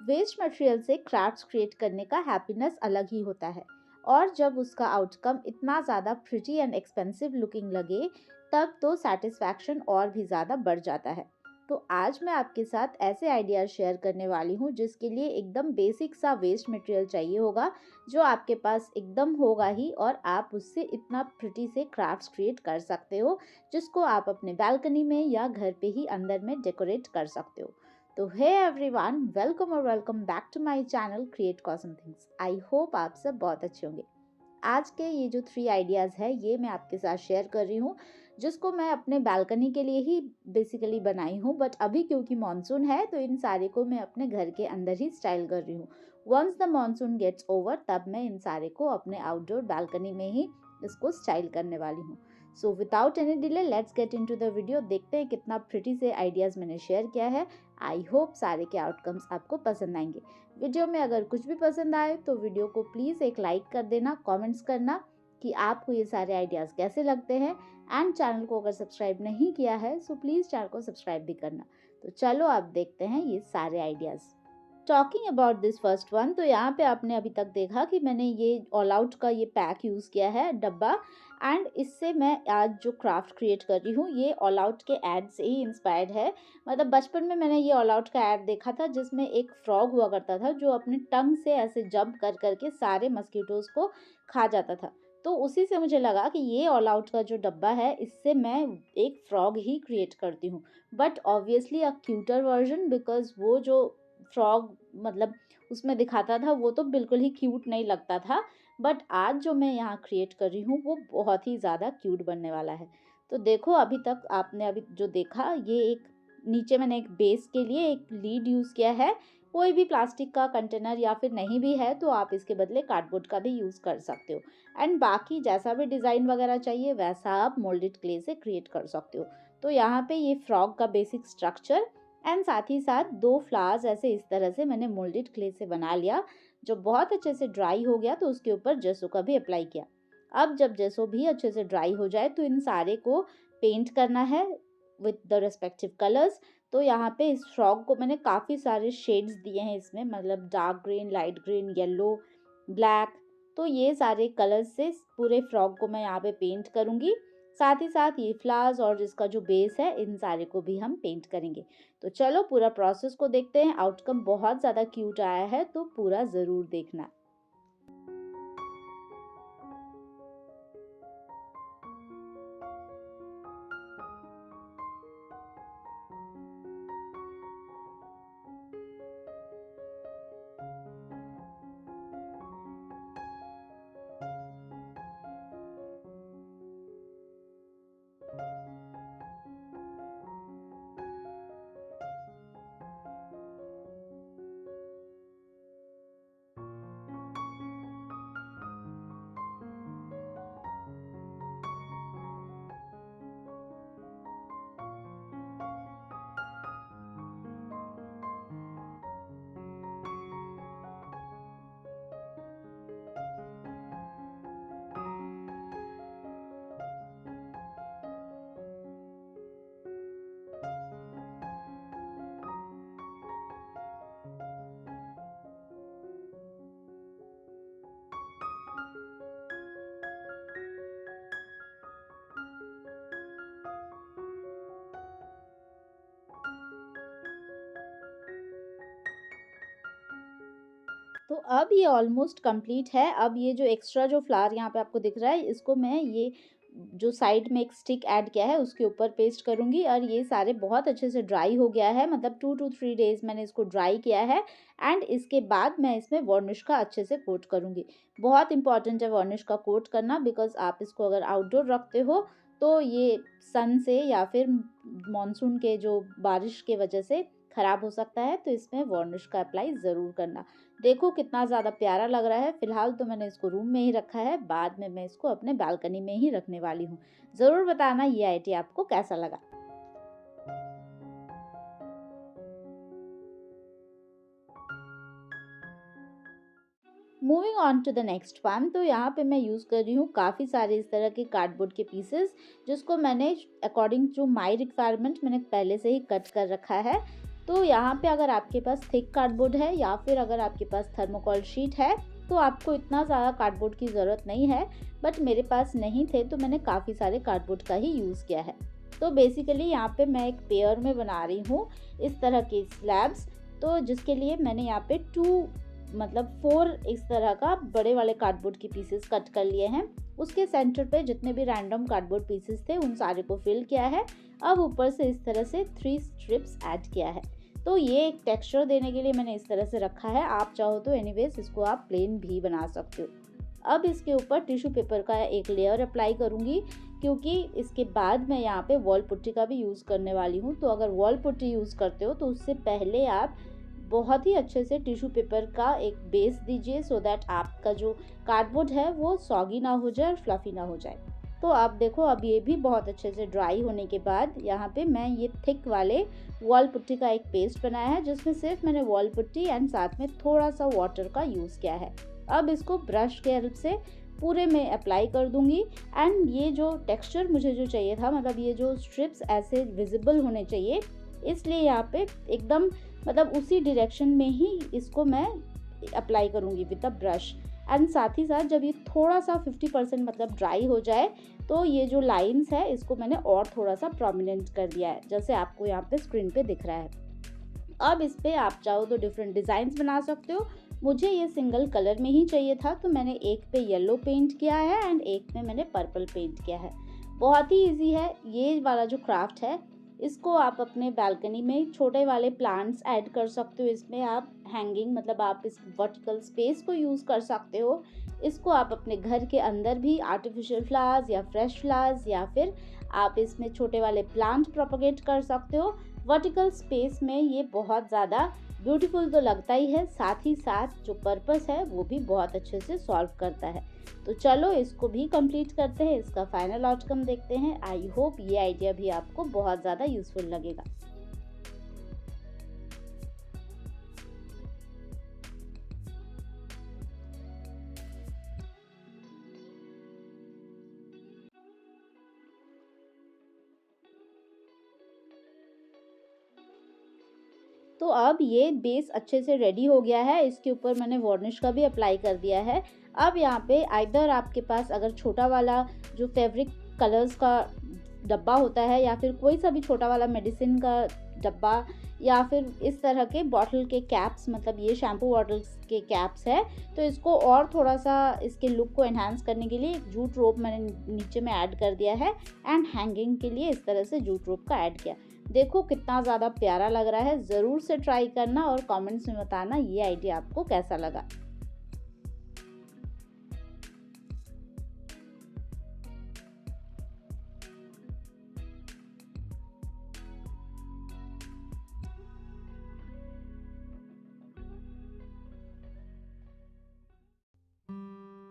Waste material से crafts create करने का हैप्पीनेस अलग ही होता है और जब उसका आउटकम इतना ज़्यादा प्रिटी एंड एक्सपेंसिव लुकिंग लगे तब तो सेटिस्फैक्शन और भी ज़्यादा बढ़ जाता है। तो आज मैं आपके साथ ऐसे आइडियाज़ शेयर करने वाली हूँ जिसके लिए एकदम बेसिक सा वेस्ट मटेरियल चाहिए होगा, जो आपके पास एकदम होगा ही और आप उससे इतना प्रिटी से क्राफ्ट्स क्रिएट कर सकते हो जिसको आप अपने बालकनी में या घर पे ही अंदर में डेकोरेट कर सकते हो। तो hey everyone, welcome back to my channel create cosm things. I hope आप सब बहुत अच्छे होंगे। आज के ये जो 3 आइडियाज़ है ये मैं आपके साथ शेयर कर रही हूँ, जिसको मैं अपने बालकनी के लिए ही बेसिकली बनाई हूँ, बट अभी क्योंकि मॉनसून है तो इन सारे को मैं अपने घर के अंदर ही स्टाइल कर रही हूँ। Once the monsoon gets over तब मैं इन सारे को अपने आउटडोर बालकनी में ही इसको स्टाइल करने वाली हूँ। So without any delay let's get into the video. देखते हैं कितना प्रिटी से आइडियाज़ मैंने शेयर किया है। आई होप सारे के आउटकम्स आपको पसंद आएंगे। वीडियो में अगर कुछ भी पसंद आए तो वीडियो को प्लीज़ एक लाइक कर देना, कमेंट्स करना कि आपको ये सारे आइडियाज़ कैसे लगते हैं एंड चैनल को अगर सब्सक्राइब नहीं किया है सो प्लीज़ चैनल को सब्सक्राइब भी करना। तो चलो आप देखते हैं ये सारे ideas. Talking about this first one, तो यहाँ पे आपने अभी तक देखा कि मैंने ये ऑल आउट का ये पैक यूज़ किया है डब्बा, एंड इससे मैं आज जो क्राफ्ट क्रिएट कर रही हूँ ये ऑल आउट के ऐड से ही इंस्पायर्ड है। मतलब बचपन में मैंने ये ऑल आउट का ऐड देखा था जिसमें एक फ्रॉग हुआ करता था जो अपने टंग से ऐसे जंप कर करके सारे मस्कीटोज़ को खा जाता था। तो उसी से मुझे लगा कि ये ऑल आउट का जो डब्बा है इससे मैं एक फ्रॉग ही क्रिएट करती हूँ, but obviously a cuter version, because वो जो फ्रॉग मतलब उसमें दिखाता था वो तो बिल्कुल ही क्यूट नहीं लगता था, बट आज जो मैं यहाँ क्रिएट कर रही हूँ वो बहुत ही ज़्यादा क्यूट बनने वाला है। तो देखो अभी तक आपने अभी जो देखा ये एक नीचे मैंने एक बेस के लिए एक लीड यूज़ किया है। कोई भी प्लास्टिक का कंटेनर या फिर नहीं भी है तो आप इसके बदले कार्डबोर्ड का भी यूज़ कर सकते हो, एंड बाकी जैसा भी डिज़ाइन वगैरह चाहिए वैसा आप मोल्डेड क्ले से क्रिएट कर सकते हो। तो यहाँ पे ये फ्रॉग का बेसिक स्ट्रक्चर एंड साथ ही साथ 2 फ्लावर्स ऐसे इस तरह से मैंने मोल्डेड क्ले से बना लिया, जो बहुत अच्छे से ड्राई हो गया तो उसके ऊपर जेसो का भी अप्लाई किया। अब जब जेसो भी अच्छे से ड्राई हो जाए तो इन सारे को पेंट करना है विद द रिस्पेक्टिव कलर्स। तो यहाँ पे इस फ्रॉग को मैंने काफ़ी सारे शेड्स दिए हैं इसमें, मतलब dark green, light green, yellow, black. तो ये सारे कलर्स से पूरे फ्रॉग को मैं यहाँ पे पेंट करूँगी। साथ ही साथ ये फ्लावर्स और इसका जो बेस है इन सारे को भी हम पेंट करेंगे। तो चलो पूरा प्रोसेस को देखते हैं। आउटकम बहुत ज़्यादा क्यूट आया है तो पूरा ज़रूर देखना। तो अब ये ऑलमोस्ट कंप्लीट है। अब ये जो एक्स्ट्रा जो फ्लावर यहाँ पे आपको दिख रहा है इसको मैं ये जो साइड में एक स्टिक ऐड किया है उसके ऊपर पेस्ट करूँगी, और ये सारे बहुत अच्छे से ड्राई हो गया है, मतलब 2 to 3 डेज़ मैंने इसको ड्राई किया है। एंड इसके बाद मैं इसमें वार्निश का अच्छे से कोट करूँगी। बहुत इंपॉर्टेंट है वार्निश का कोट करना, बिकॉज आप इसको अगर आउटडोर रखते हो तो ये सन से या फिर मानसून के जो बारिश के वजह से ख़राब हो सकता है, तो इसमें वार्निश का अप्लाई ज़रूर करना। देखो कितना ज़्यादा प्यारा लग रहा है। फ़िलहाल तो मैंने इसको रूम में ही रखा है, बाद में मैं इसको अपने बालकनी में ही रखने वाली हूँ। ज़रूर बताना ये आइडिया आपको कैसा लगा। Moving on to the next one, तो यहाँ पे मैं यूज़ कर रही हूँ काफ़ी सारे इस तरह के कार्डबोर्ड के पीसेस, जिसको मैंने अकॉर्डिंग टू माय रिक्वायरमेंट मैंने पहले से ही कट कर रखा है। तो यहाँ पे अगर आपके पास थिक कार्डबोर्ड है या फिर अगर आपके पास थर्मोकॉल शीट है तो आपको इतना ज़्यादा कार्डबोर्ड की ज़रूरत नहीं है, बट मेरे पास नहीं थे तो मैंने काफ़ी सारे कार्डबोर्ड का ही यूज़ किया है। तो बेसिकली यहाँ पे मैं एक पेयर में बना रही हूँ इस तरह के स्लैब्स, तो जिसके लिए मैंने यहाँ पे 4 इस तरह का बड़े वाले कार्डबोर्ड के पीसेस कट कर लिए हैं। उसके सेंटर पे जितने भी रैंडम कार्डबोर्ड पीसेस थे उन सारे को फिल किया है। अब ऊपर से इस तरह से 3 स्ट्रिप्स ऐड किया है। तो ये एक टेक्सचर देने के लिए मैंने इस तरह से रखा है। आप चाहो तो एनीवेज इसको आप प्लेन भी बना सकते हो। अब इसके ऊपर टिश्यू पेपर का एक लेयर अप्लाई करूँगी, क्योंकि इसके बाद मैं यहाँ पे वॉल पुट्टी का भी यूज़ करने वाली हूँ। तो अगर वॉल पुट्टी यूज़ करते हो तो उससे पहले आप बहुत ही अच्छे से टिश्यू पेपर का एक बेस दीजिए, सो दैट आपका जो कार्डबोर्ड है वो सॉगी ना हो जाए और फ्लफी ना हो जाए। तो आप देखो, अब ये भी बहुत अच्छे से ड्राई होने के बाद यहाँ पे मैं ये थिक वाले वॉल पुट्टी का एक पेस्ट बनाया है, जिसमें सिर्फ मैंने वॉल पुट्टी एंड साथ में थोड़ा सा वाटर का यूज़ किया है। अब इसको ब्रश के हेल्प से पूरे में अप्लाई कर दूंगी। एंड ये जो टेक्सचर मुझे जो चाहिए था, मतलब ये जो स्ट्रिप्स ऐसे विजिबल होने चाहिए, इसलिए यहाँ पे एकदम उसी डायरेक्शन में ही इसको मैं अप्लाई करूँगी विद अ ब्रश। एंड साथ ही साथ जब ये थोड़ा सा 50% ड्राई हो जाए तो ये जो लाइंस है इसको मैंने और थोड़ा सा प्रोमिनेंट कर दिया है, जैसे आपको यहाँ पे स्क्रीन पे दिख रहा है। अब इस पे आप चाहो तो डिफरेंट डिज़ाइंस बना सकते हो। मुझे ये सिंगल कलर में ही चाहिए था, तो मैंने एक पे येलो पेंट किया है एंड एक पे मैंने पर्पल पेंट किया है। बहुत ही इजी है ये वाला जो क्राफ्ट है। इसको आप अपने बालकनी में छोटे वाले प्लांट्स ऐड कर सकते हो। इसमें आप हैंगिंग आप इस वर्टिकल स्पेस को यूज़ कर सकते हो। इसको आप अपने घर के अंदर भी आर्टिफिशियल फ्लावर्स या फ्रेश फ्लावर्स या फिर आप इसमें छोटे वाले प्लांट प्रोपगेट कर सकते हो। वर्टिकल स्पेस में ये बहुत ज़्यादा ब्यूटीफुल तो लगता ही है, साथ ही साथ जो पर्पस है वो भी बहुत अच्छे से सॉल्व करता है। तो चलो इसको भी कंप्लीट करते हैं, इसका फाइनल आउटकम देखते हैं। आई होप ये आइडिया भी आपको बहुत ज़्यादा यूजफुल लगेगा। तो अब ये बेस अच्छे से रेडी हो गया है। इसके ऊपर मैंने वार्निश का भी अप्लाई कर दिया है। अब यहाँ पे आइदर आपके पास अगर छोटा वाला जो फैब्रिक कलर्स का डब्बा होता है या फिर कोई सा भी छोटा वाला मेडिसिन का डब्बा या फिर इस तरह के बॉटल के कैप्स, ये शैम्पू बॉटल्स के कैप्स है, तो इसको और थोड़ा सा इसके लुक को एनहांस करने के लिए एक जूट रोप मैंने नीचे में ऐड कर दिया है एंड हैंगिंग के लिए इस तरह से जूट रोप का ऐड किया। देखो कितना ज़्यादा प्यारा लग रहा है। ज़रूर से ट्राई करना और कमेंट्स में बताना ये आइडिया आपको कैसा लगा।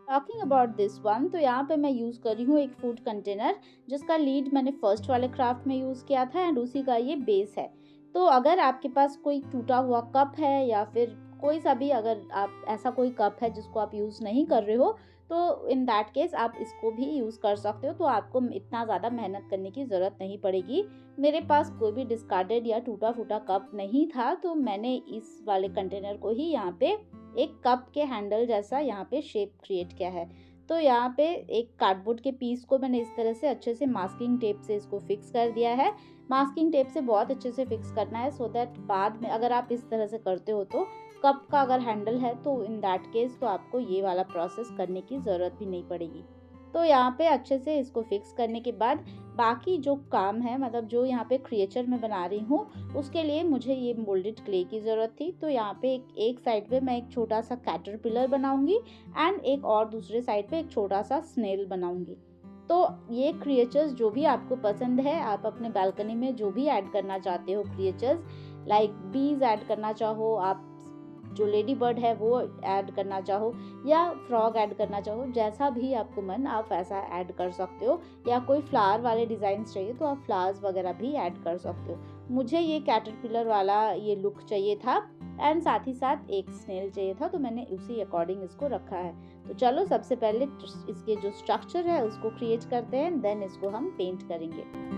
टॉकिंग अबाउट दिस वन, तो यहाँ पे मैं यूज़ कर रही हूँ एक फूड कंटेनर, जिसका लीड मैंने फर्स्ट वाले क्राफ्ट में यूज़ किया था एंड उसी का ये बेस है। तो अगर आपके पास कोई टूटा हुआ कप है या फिर कोई सा भी, अगर आप ऐसा कोई कप है जिसको आप यूज़ नहीं कर रहे हो, तो इन दैट केस आप इसको भी यूज़ कर सकते हो। तो आपको इतना ज़्यादा मेहनत करने की ज़रूरत नहीं पड़ेगी। मेरे पास कोई भी डिस्कार्डेड या टूटा फूटा कप नहीं था, तो मैंने इस वाले कंटेनर को ही यहाँ पे एक कप के हैंडल जैसा यहाँ पे शेप क्रिएट किया है। तो यहाँ पे एक कार्डबोर्ड के पीस को मैंने इस तरह से अच्छे से मास्किंग टेप से इसको फिक्स कर दिया है। मास्किंग टेप से बहुत अच्छे से फिक्स करना है, सो दैट बाद में अगर आप इस तरह से करते हो तो कप का अगर हैंडल है तो इन दैट केस तो आपको ये वाला प्रोसेस करने की ज़रूरत भी नहीं पड़ेगी। तो यहाँ पे अच्छे से इसको फिक्स करने के बाद बाकी जो काम है, जो यहाँ पे क्रिएचर मैं बना रही हूँ, उसके लिए मुझे ये मोल्डेड क्ले की ज़रूरत थी। तो यहाँ पे एक साइड पे मैं एक छोटा सा कैटरपिलर बनाऊंगी एंड एक और दूसरे साइड पे एक छोटा सा स्नेल बनाऊंगी। तो ये क्रिएचर्स जो भी आपको पसंद है, आप अपने बालकनी में जो भी ऐड करना चाहते हो क्रिएचर्स, लाइक बीज ऐड करना चाहो, आप जो लेडी बर्ड है वो ऐड करना चाहो या फ्रॉग ऐड करना चाहो, जैसा भी आपको मन आप ऐसा ऐड कर सकते हो। या कोई फ्लावर वाले डिज़ाइन चाहिए तो आप फ्लावर्स वगैरह भी ऐड कर सकते हो। मुझे ये कैटरपिलर वाला ये लुक चाहिए था एंड साथ ही साथ एक स्नेल चाहिए था, तो मैंने उसी अकॉर्डिंग इसको रखा है। तो चलो सबसे पहले इसके जो स्ट्रक्चर है उसको क्रिएट करते हैं, देन इसको हम पेंट करेंगे।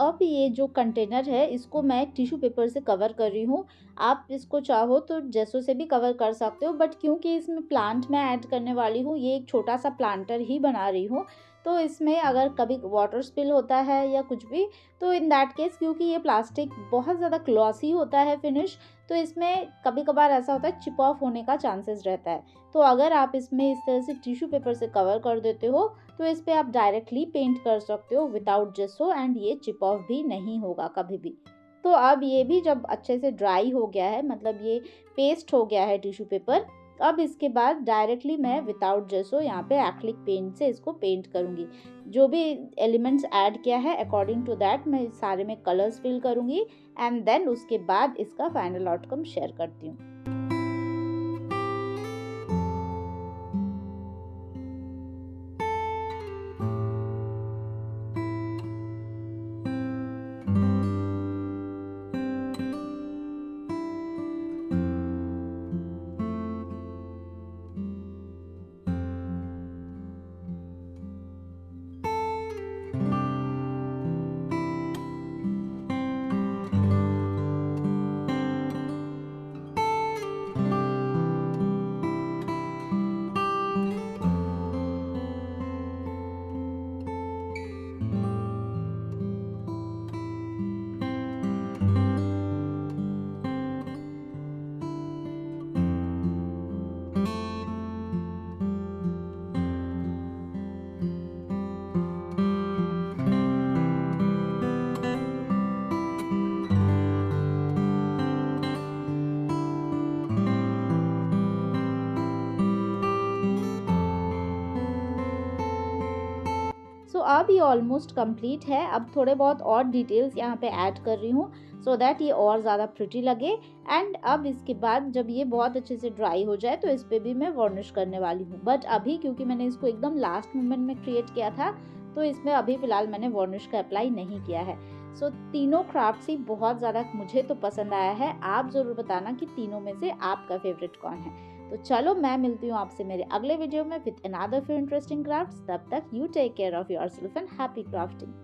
अब ये जो कंटेनर है इसको मैं टिश्यू पेपर से कवर कर रही हूँ। आप इसको चाहो तो जेसो से भी कवर कर सकते हो, बट क्योंकि इसमें प्लांट मैं ऐड करने वाली हूँ, ये एक छोटा सा प्लांटर ही बना रही हूँ, तो इसमें अगर कभी वाटर स्पिल होता है या कुछ भी, तो इन दैट केस क्योंकि ये प्लास्टिक बहुत ज़्यादा ग्लॉसी होता है फिनिश, तो इसमें कभी कभार ऐसा होता है चिप ऑफ होने का चांसेस रहता है। तो अगर आप इसमें इस तरह से टिश्यू पेपर से कवर कर देते हो तो इस पे आप डायरेक्टली पेंट कर सकते हो विदाउट जेसो, एंड ये चिप ऑफ भी नहीं होगा कभी भी। तो अब ये भी जब अच्छे से ड्राई हो गया है, मतलब ये पेस्ट हो गया है टिश्यू पेपर, अब इसके बाद डायरेक्टली मैं विदाउट जेसो यहाँ पे एक्रिलिक पेंट से इसको पेंट करूँगी। जो भी एलिमेंट्स ऐड किया है अकॉर्डिंग टू दैट मैं सारे में कलर्स फिल करूँगी, एंड देन उसके बाद इसका फाइनल आउटकम शेयर करती हूँ। सो अब ये ऑलमोस्ट कंप्लीट है। अब थोड़े बहुत और डिटेल्स यहाँ पे ऐड कर रही हूँ सो दैट ये और ज़्यादा प्रिटी लगे। एंड अब इसके बाद जब ये बहुत अच्छे से ड्राई हो जाए तो इस पर भी मैं वार्निश करने वाली हूँ, बट अभी क्योंकि मैंने इसको एकदम लास्ट मोमेंट में क्रिएट किया था तो इसमें अभी फ़िलहाल मैंने वार्निश का अप्लाई नहीं किया है। सो तीनों क्राफ्ट्स ही बहुत ज़्यादा मुझे तो पसंद आया है। आप ज़रूर बताना कि तीनों में से आपका फेवरेट कौन है। तो चलो मैं मिलती हूँ आपसे मेरे अगले वीडियो में विद अनदर फिर इंटरेस्टिंग क्राफ्ट्स। तब तक you take care of yourself and happy crafting.